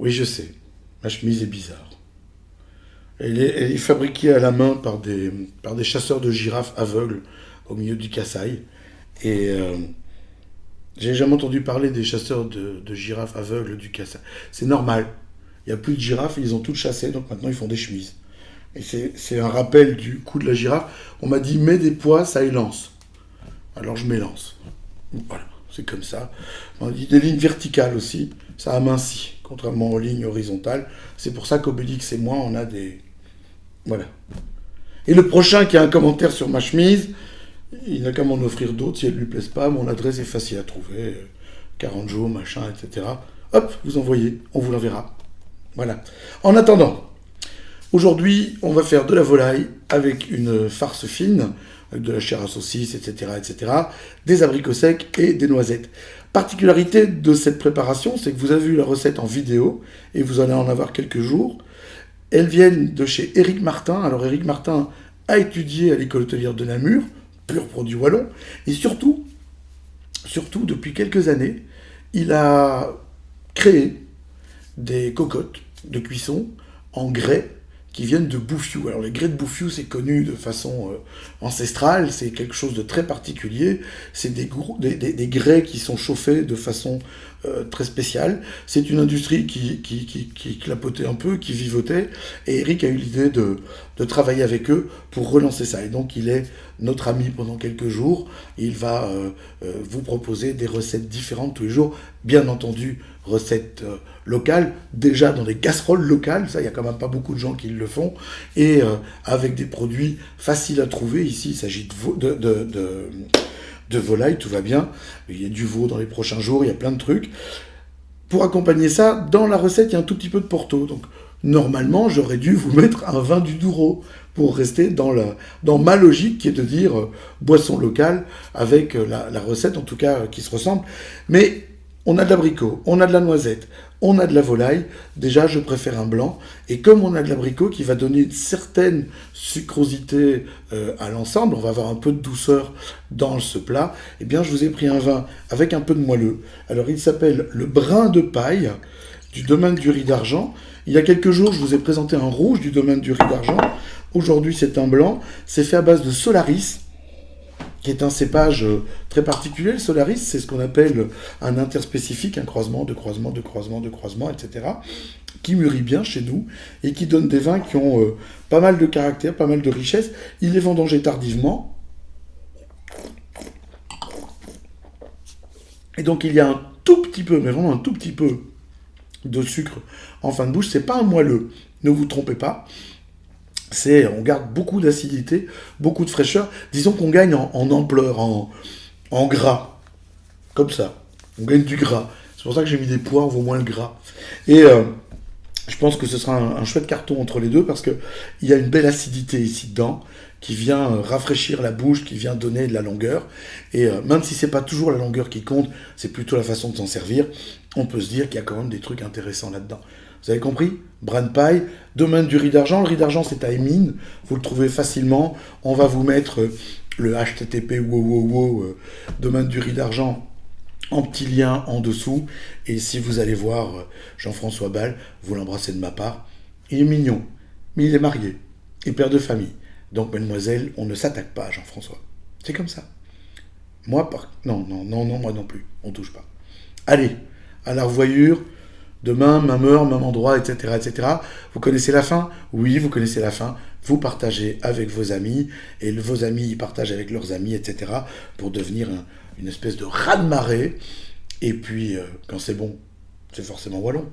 Oui, je sais. Ma chemise est bizarre. Elle est fabriquée à la main par des chasseurs de girafes aveugles au milieu du Kasaï. Et j'ai jamais entendu parler des chasseurs de girafes aveugles du Kasaï. C'est normal. Il n'y a plus de girafes, ils ont toutes chassé, donc maintenant ils font des chemises. Et c'est un rappel du coup de la girafe. On m'a dit, mets des poids, ça élance. Alors je m'élance. Voilà, c'est comme ça. On dit des lignes verticales aussi, ça amincit, contrairement aux lignes horizontales. C'est pour ça qu'Obélix et moi, on a des... Voilà. Et le prochain qui a un commentaire sur ma chemise, il n'a qu'à m'en offrir d'autres si elles ne lui plaisent pas. Mon adresse est facile à trouver. 40 jours, machin, etc. Hop, vous envoyez, on vous l'enverra. Voilà. En attendant, aujourd'hui, on va faire de la volaille avec une farce fine, avec de la chair à saucisse, etc., etc., des abricots secs et des noisettes. Particularité de cette préparation, c'est que vous avez vu la recette en vidéo, et vous allez en avoir quelques jours. Elles viennent de chez Éric Martin. Alors Éric Martin a étudié à l'école hôtelière de Namur, pur produit wallon, et surtout, depuis quelques années, il a créé des cocottes de cuisson en grès qui viennent de Bouffiou. Alors les grès de Bouffiou, c'est connu de façon ancestrale, c'est quelque chose de très particulier. C'est des grès qui sont chauffés de façon très spéciale. C'est une industrie qui clapotait un peu, qui vivotait, et Eric a eu l'idée de travailler avec eux pour relancer ça. Et donc il est notre ami pendant quelques jours. Il va vous proposer des recettes différentes tous les jours, bien entendu recettes locales, déjà dans des casseroles locales, ça il n'y a quand même pas beaucoup de gens qui le font, et avec des produits faciles à trouver. Ici il s'agit de volaille, tout va bien, il y a du veau dans les prochains jours, il y a plein de trucs. Pour accompagner ça, dans la recette il y a un tout petit peu de Porto, donc normalement j'aurais dû vous mettre un vin du Douro, pour rester dans ma logique qui est de dire boisson locale, avec la recette en tout cas qui se ressemble, mais on a de l'abricot, on a de la noisette, on a de la volaille. Déjà, je préfère un blanc. Et comme on a de l'abricot qui va donner une certaine sucrosité à l'ensemble, on va avoir un peu de douceur dans ce plat, eh bien, je vous ai pris un vin avec un peu de moelleux. Alors, il s'appelle le Brin de Paille du domaine du Riz d'Argent. Il y a quelques jours, je vous ai présenté un rouge du domaine du Riz d'Argent. Aujourd'hui, c'est un blanc. C'est fait à base de Solaris, qui est un cépage très particulier. Le Solaris, c'est ce qu'on appelle un interspécifique, un croisement, etc., qui mûrit bien chez nous et qui donne des vins qui ont pas mal de caractère, pas mal de richesse. Il est vendangé tardivement. Et donc, il y a un tout petit peu, mais vraiment un tout petit peu de sucre en fin de bouche. C'est pas un moelleux, ne vous trompez pas. On garde beaucoup d'acidité, beaucoup de fraîcheur. Disons qu'on gagne en ampleur, en gras. Comme ça. On gagne du gras. C'est pour ça que j'ai mis des pois, on voit moins le gras. Et je pense que ce sera un chouette carton entre les deux, parce qu'il y a une belle acidité ici dedans, qui vient rafraîchir la bouche, qui vient donner de la longueur. Et même si c'est pas toujours la longueur qui compte, c'est plutôt la façon de s'en servir, on peut se dire qu'il y a quand même des trucs intéressants là-dedans. Vous avez compris? Brin de paille, domaine du Riz d'Argent. Le Riz d'Argent, c'est à Émine. Vous le trouvez facilement. On va vous mettre le HTTP domaine du Riz d'Argent en petit lien en dessous. Et si vous allez voir Jean-François Ball, vous l'embrassez de ma part. Il est mignon, mais il est marié et père de famille. Donc, mademoiselle, on ne s'attaque pas à Jean-François. C'est comme ça. Moi, non, moi non plus. On touche pas. Allez, à la revoyure. Demain, même heure, même endroit, etc., etc. Vous connaissez la fin? Oui, vous connaissez la fin. Vous partagez avec vos amis, et vos amis ils partagent avec leurs amis, etc., pour devenir une espèce de raz-de-marée. Et puis, quand c'est bon, c'est forcément wallon.